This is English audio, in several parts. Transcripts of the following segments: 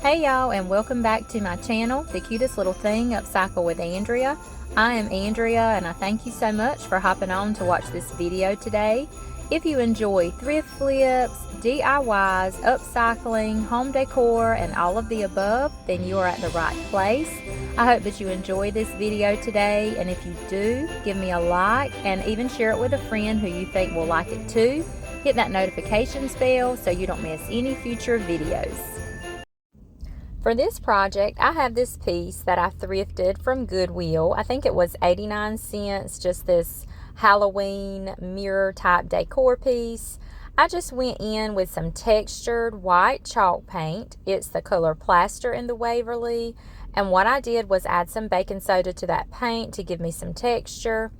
Hey y'all, and welcome back to my channel, The Cutest Little Thing, Upcycle with Andrea. I am Andrea, and I thank you so much for hopping on to watch this video today. If you enjoy thrift flips, DIYs, upcycling, home decor, and all of the above, then you are at the right place. I hope that you enjoy this video today, and if you do, give me a like and even share it with a friend who you think will like it too. Hit that notifications bell so you don't miss any future videos. For this project, I have this piece that I thrifted from Goodwill. I think it was 89 cents, just this Halloween mirror type decor piece. I just went in with some textured white chalk paint. It's the color Plaster in the Waverly. And what I did was add some baking soda to that paint to give me some texture.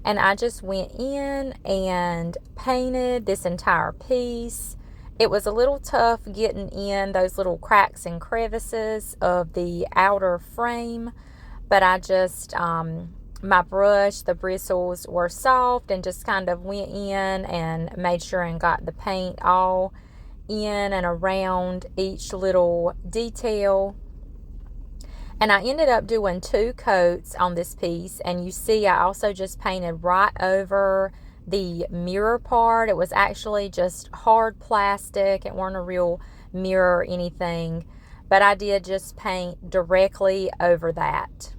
And I just went in and painted this entire piece. It was a little tough getting in those little cracks and crevices of the outer frame, but I just, my brush, the bristles were soft and just kind of went in and made sure and got the paint all in and around each little detail. And I ended up doing 2 coats on this piece, and you see I also just painted right over the mirror part. It was actually just hard plastic. It weren't a real mirror or anything, but I did just paint directly over that.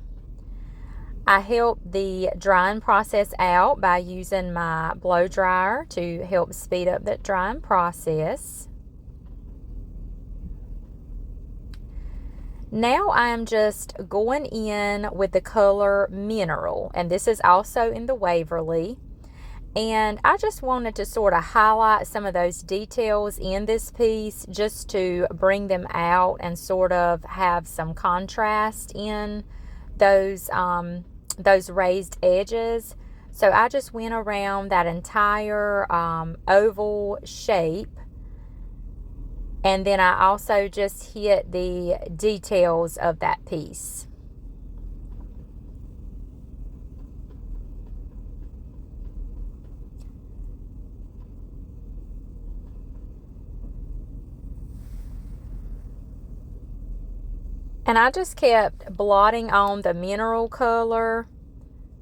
I helped the drying process out by using my blow dryer to help speed up that drying process. Now I am just going in with the color Mineral, and this is also in the Waverly. And I just wanted to sort of highlight some of those details in this piece just to bring them out and sort of have some contrast in those raised edges. So I just went around that entire oval shape. And then I also just hit the details of that piece. And I just kept blotting on the mineral color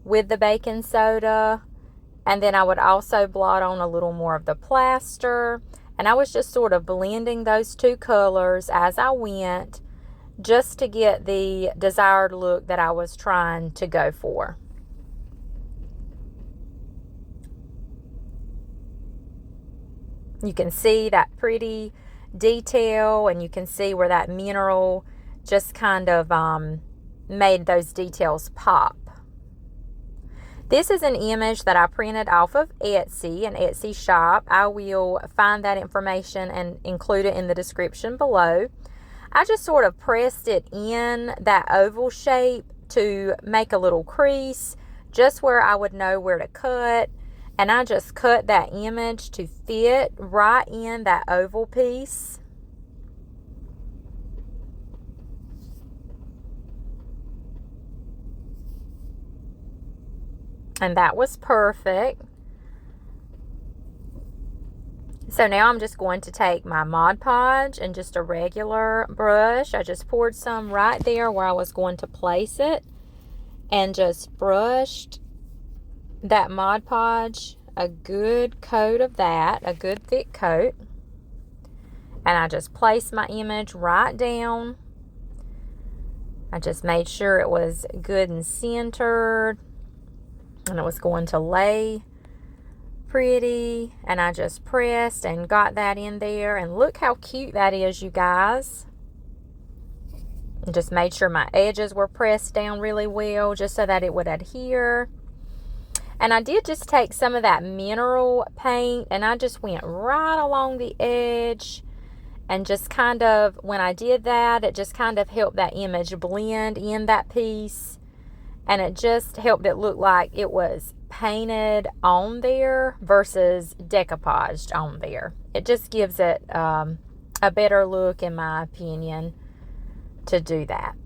with the baking soda. And then I would also blot on a little more of the plaster. And I was just sort of blending those 2 colors as I went, just to get the desired look that I was trying to go for. You can see that pretty detail, and you can see where that mineral just kind of made those details pop. This is an image that I printed off of Etsy, an Etsy shop. I will find that information and include it in the description below. I just sort of pressed it in that oval shape to make a little crease just where I would know where to cut. And I just cut that image to fit right in that oval piece. And that was perfect. So now I'm just going to take my Mod Podge and just a regular brush. I just poured some right there where I was going to place it, and just brushed that Mod Podge, a good coat of that, a good thick coat. And I just placed my image right down. I just made sure it was good and centered, and it was going to lay pretty. And I just pressed and got that in there, and look how cute that is, you guys. And just made sure my edges were pressed down really well just so that it would adhere. And I did just take some of that mineral paint, and I just went right along the edge, and just kind of, when I did that, it just kind of helped that image blend in that piece. And it just helped it look like it was painted on there versus decoupaged on there. It just gives it a better look, in my opinion, to do that.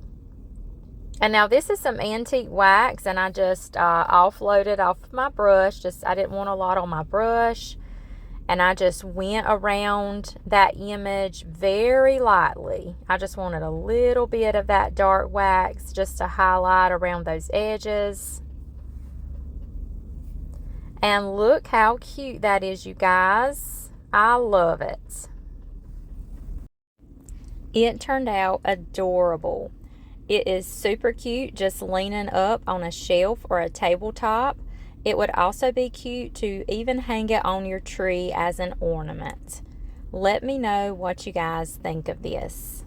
And now this is some antique wax, and I just offloaded off my brush. I didn't want a lot on my brush. And I just went around that image very lightly. I just wanted a little bit of that dark wax just to highlight around those edges. And look how cute that is, you guys. I love it. It turned out adorable. It is super cute just leaning up on a shelf or a tabletop. It would also be cute to even hang it on your tree as an ornament. Let me know what you guys think of this.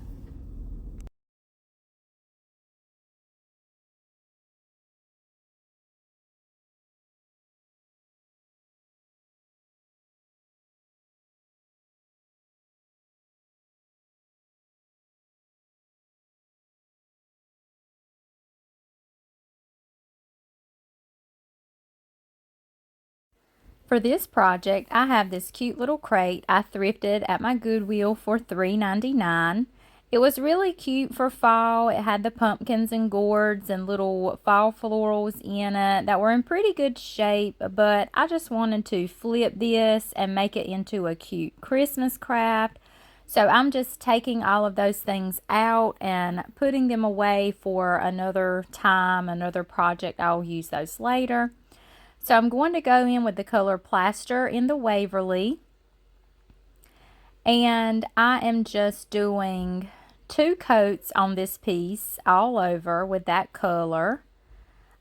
For this project, I have this cute little crate I thrifted at my Goodwill for $3.99. It was really cute for fall. It had the pumpkins and gourds and little fall florals in it that were in pretty good shape, but I just wanted to flip this and make it into a cute Christmas craft. So I'm just taking all of those things out and putting them away for another time, another project. I'll use those later. So I'm going to go in with the color Plaster in the Waverly. And I am just doing 2 coats on this piece all over with that color.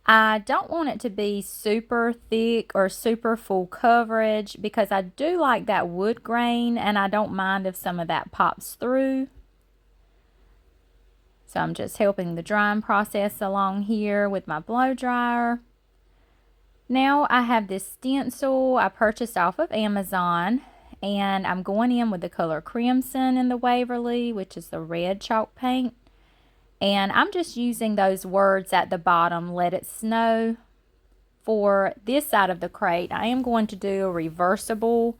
I don't want it to be super thick or super full coverage because I do like that wood grain and I don't mind if some of that pops through. So I'm just helping the drying process along here with my blow dryer. Now I have this stencil I purchased off of Amazon, and I'm going in with the color Crimson in the Waverly, which is the red chalk paint. And I'm just using those words at the bottom, Let It Snow. For this side of the crate, I am going to do a reversible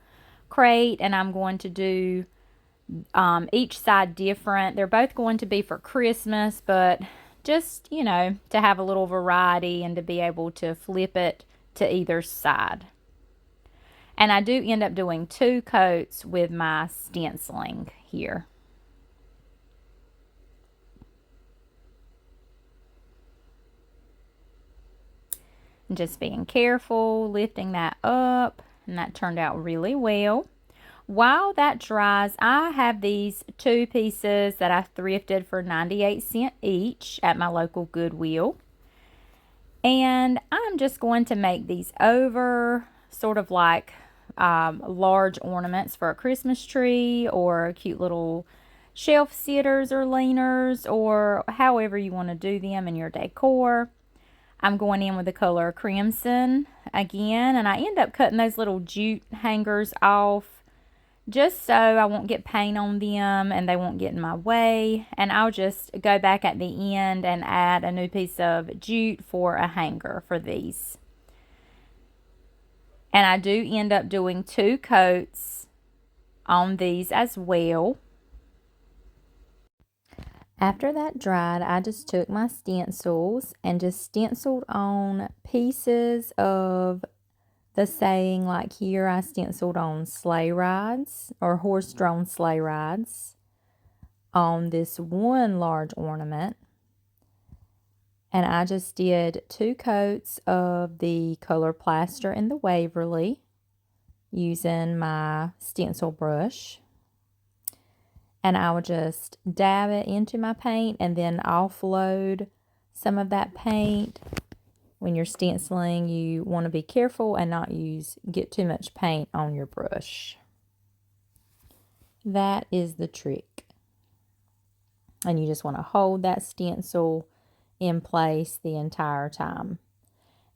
crate, and I'm going to do each side different. They're both going to be for Christmas, but just, you know, to have a little variety and to be able to flip it to either side. And I do end up doing 2 coats with my stenciling here. And just being careful, lifting that up, and that turned out really well. While that dries, I have these 2 pieces that I thrifted for 98 cents each at my local Goodwill. And I'm just going to make these over, sort of like large ornaments for a Christmas tree or cute little shelf sitters or leaners or however you want to do them in your decor. I'm going in with the color Crimson again, and I end up cutting those little jute hangers off just so I won't get paint on them and they won't get in my way. And I'll just go back at the end and add a new piece of jute for a hanger for these. And I do end up doing 2 coats on these as well. After that dried, I just took my stencils and just stenciled on pieces of the saying, like here I stenciled on sleigh rides or horse-drawn sleigh rides on this one large ornament. And I just did 2 coats of the color Plaster in the Waverly using my stencil brush. And I will just dab it into my paint and then offload some of that paint. When you're stenciling, you want to be careful and not get too much paint on your brush. That is the trick. And you just want to hold that stencil in place the entire time.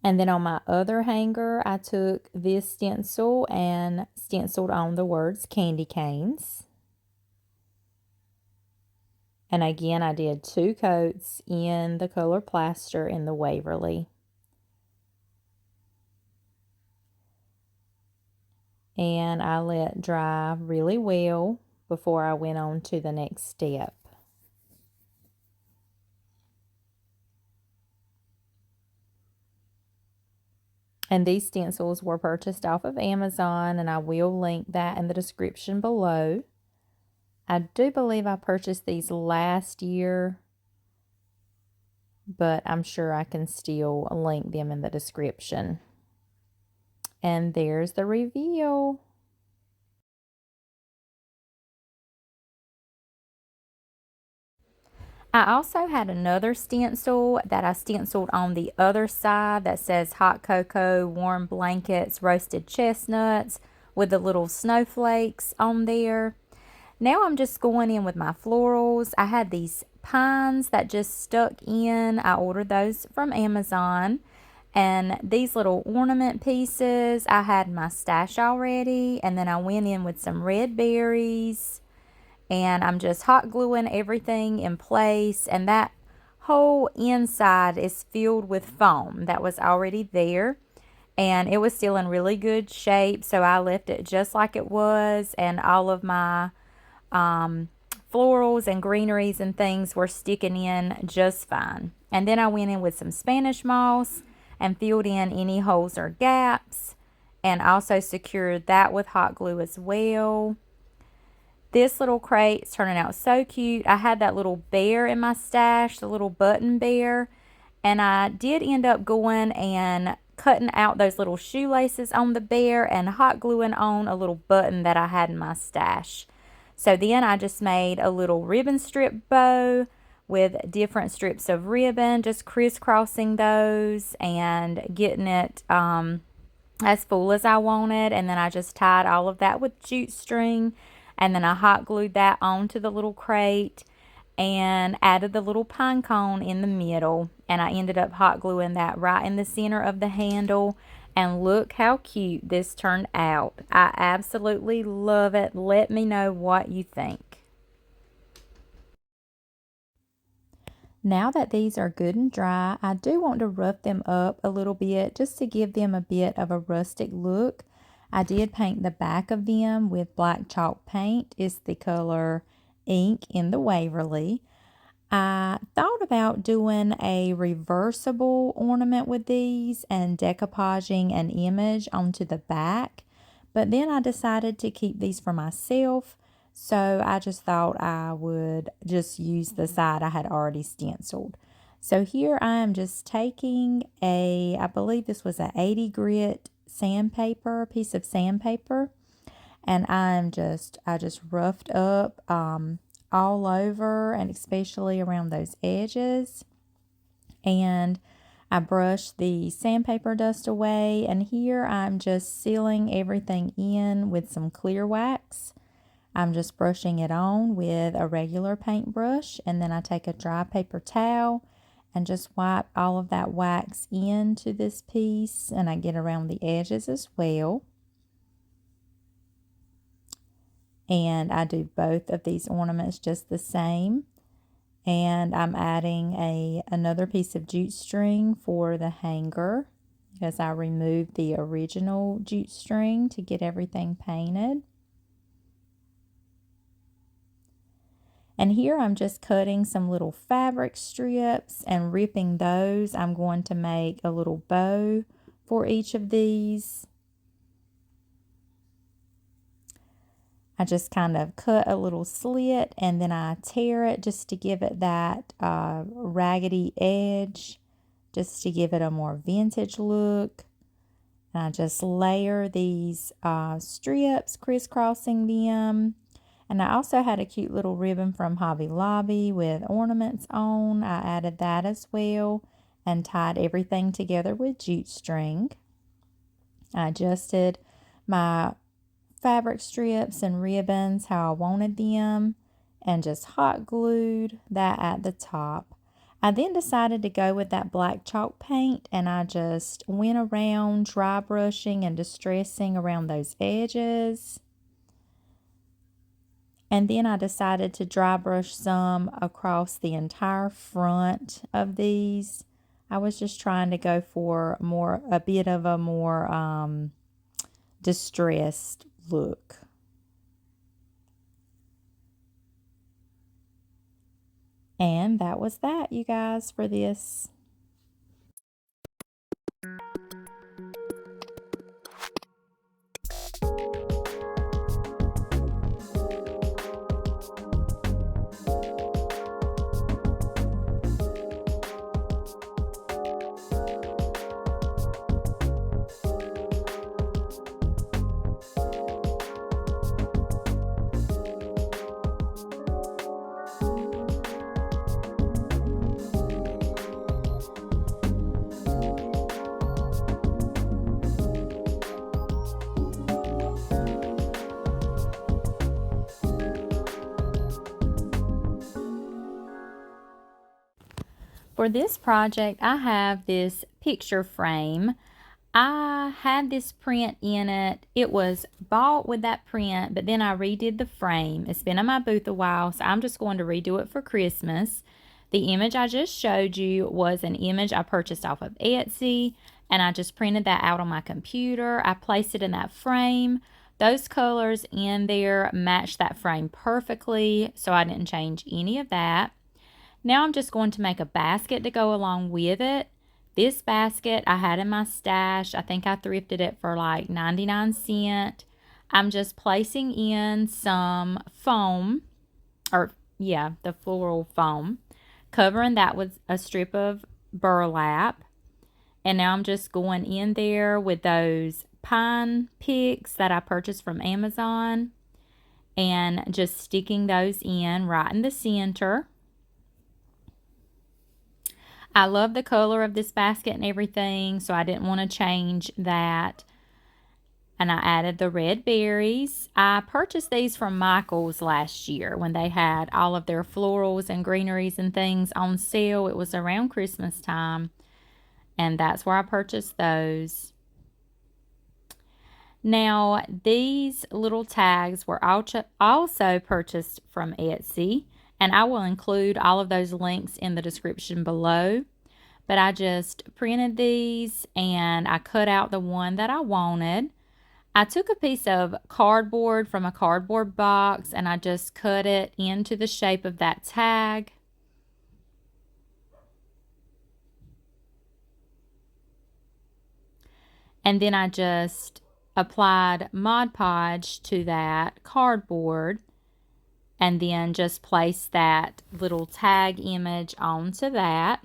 And then on my other hanger, I took this stencil and stenciled on the words candy canes. And again, I did 2 coats in the color Plaster in the Waverly. And I let dry really well before I went on to the next step. And these stencils were purchased off of Amazon, and I will link that in the description below. I do believe I purchased these last year, but I'm sure I can still link them in the description. And there's the reveal. I also had another stencil that I stenciled on the other side that says hot cocoa, warm blankets, roasted chestnuts with the little snowflakes on there. Now I'm just going in with my florals. I had these pines that just stuck in. I ordered those from Amazon. And these little ornament pieces, I had my stash already. And then I went in with some red berries. And I'm just hot gluing everything in place. And that whole inside is filled with foam that was already there. And it was still in really good shape. So I left it just like it was. And all of my florals and greeneries and things were sticking in just fine. And then I went in with some Spanish moss and filled in any holes or gaps, and also secured that with hot glue as well. This little crate's turning out so cute. I had that little bear in my stash, the little button bear, and I did end up going and cutting out those little shoelaces on the bear and hot gluing on a little button that I had in my stash. So then I just made a little ribbon strip bow with different strips of ribbon, just crisscrossing those and getting it as full as I wanted. And then I just tied all of that with jute string, and then I hot glued that onto the little crate and added the little pine cone in the middle. And I ended up hot gluing that right in the center of the handle. And look how cute this turned out. I absolutely love it. Let me know what you think. Now that these are good and dry, I do want to rough them up a little bit just to give them a bit of a rustic look. I did paint the back of them with black chalk paint. It's the color Ink in the Waverly. I thought about doing a reversible ornament with these and decoupaging an image onto the back, but then I decided to keep these for myself, so I just thought I would just use the side I had already stenciled. So here I am just taking I believe this was a 80 grit sandpaper, piece of sandpaper, and I just roughed up all over, and especially around those edges. And I brushed the sandpaper dust away, and here I'm just sealing everything in with some clear wax. I'm just brushing it on with a regular paintbrush, and then I take a dry paper towel and just wipe all of that wax into this piece, and I get around the edges as well. And I do both of these ornaments just the same. And I'm adding another piece of jute string for the hanger, because I removed the original jute string to get everything painted. And here I'm just cutting some little fabric strips and ripping those. I'm going to make a little bow for each of these. I just kind of cut a little slit, and then I tear it just to give it that raggedy edge, just to give it a more vintage look. And I just layer these strips, crisscrossing them. And I also had a cute little ribbon from Hobby Lobby with ornaments on. I added that as well and tied everything together with jute string. I adjusted my fabric strips and ribbons how I wanted them, and just hot glued that at the top. I then decided to go with that black chalk paint, and I just went around dry brushing and distressing around those edges. And then I decided to dry brush some across the entire front of these. I was just trying to go for a bit of a more distressed look. And that was that, you guys, for this. For this project, I have this picture frame. I had this print in it. It was bought with that print, but then I redid the frame. It's been in my booth a while, so I'm just going to redo it for Christmas. The image I just showed you was an image I purchased off of Etsy, and I just printed that out on my computer. I placed it in that frame. Those colors in there match that frame perfectly, so I didn't change any of that. Now I'm just going to make a basket to go along with it. This basket I had in my stash. I think I thrifted it for like 99 cents. I'm just placing in some foam, the floral foam, covering that with a strip of burlap. And now I'm just going in there with those pine picks that I purchased from Amazon and just sticking those in right in the center. I love the color of this basket and everything, so I didn't want to change that. And I added the red berries. I purchased these from Michael's last year when they had all of their florals and greeneries and things on sale. It was around Christmas time, and that's where I purchased those. Now, these little tags were also purchased from Etsy, and I will include all of those links in the description below. But I just printed these and I cut out the one that I wanted. I took a piece of cardboard from a cardboard box and I just cut it into the shape of that tag. And then I just applied Mod Podge to that cardboard and then just placed that little tag image onto that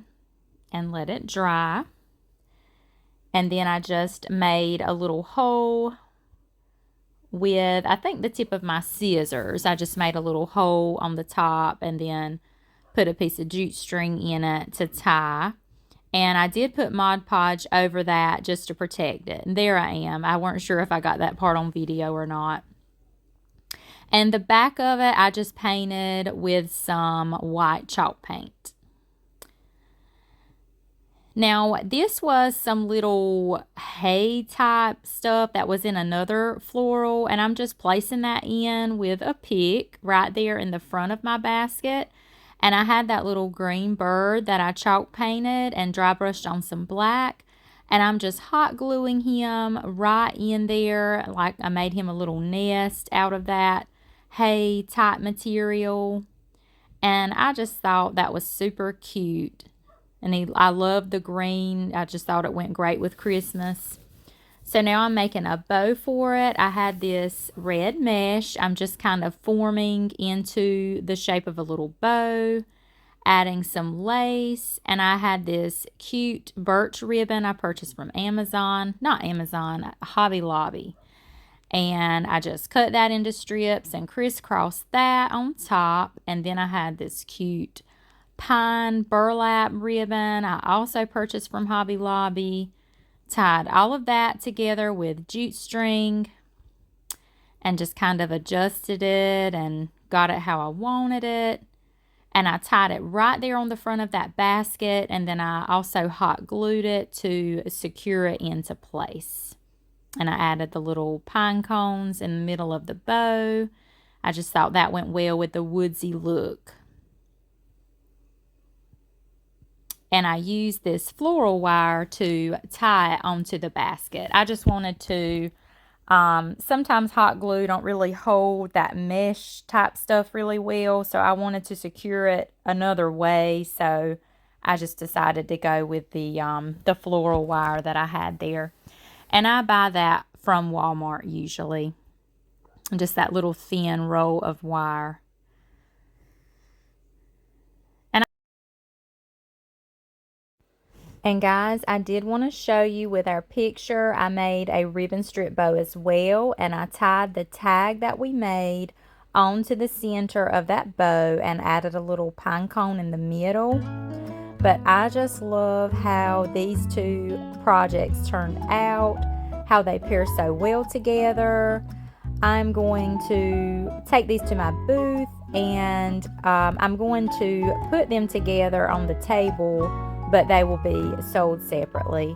and let it dry. And then I just made a little hole with, I think, the tip of my scissors. I just made a little hole on the top and then put a piece of jute string in it to tie. And I did put Mod Podge over that just to protect it. And there I am. I weren't sure if I got that part on video or not. And the back of it, I just painted with some white chalk paint. Now, this was some little hay type stuff that was in another floral, and I'm just placing that in with a pick right there in the front of my basket. And I had that little green bird that I chalk painted and dry brushed on some black. And I'm just hot gluing him right in there, like I made him a little nest out of that hay type material. And I just thought that was super cute. And I love the green. I just thought it went great with Christmas. So now I'm making a bow for it. I had this red mesh. I'm just kind of forming into the shape of a little bow, adding some lace. And I had this cute birch ribbon I purchased from Amazon. Not Amazon, Hobby Lobby. And I just cut that into strips and crisscrossed that on top. And then I had this cute pine burlap ribbon I also purchased from Hobby Lobby. Tied all of that together with jute string and just kind of adjusted it and got it how I wanted it. And I tied it right there on the front of that basket, and then I also hot glued it to secure it into place. And I added the little pine cones in the middle of the bow. I just thought that went well with the woodsy look. And I used this floral wire to tie it onto the basket. I just wanted to, sometimes hot glue don't really hold that mesh type stuff really well. So I wanted to secure it another way. So I just decided to go with the floral wire that I had there. And I buy that from Walmart usually. Just that little thin roll of wire. And guys, I did want to show you with our picture, I made a ribbon strip bow as well. And I tied the tag that we made onto the center of that bow and added a little pine cone in the middle. But I just love how these two projects turned out, how they pair so well together. I'm going to take these to my booth and I'm going to put them together on the table, but they will be sold separately.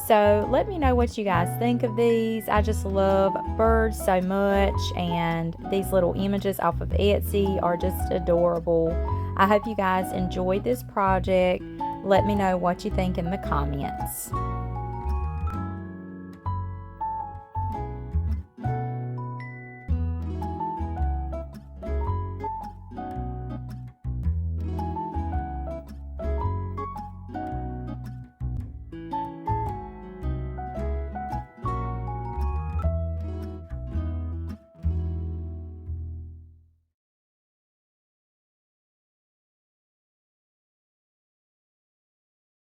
So let me know what you guys think of these. I just love birds so much, and these little images off of Etsy are just adorable. I hope you guys enjoyed this project. Let me know what you think in the comments.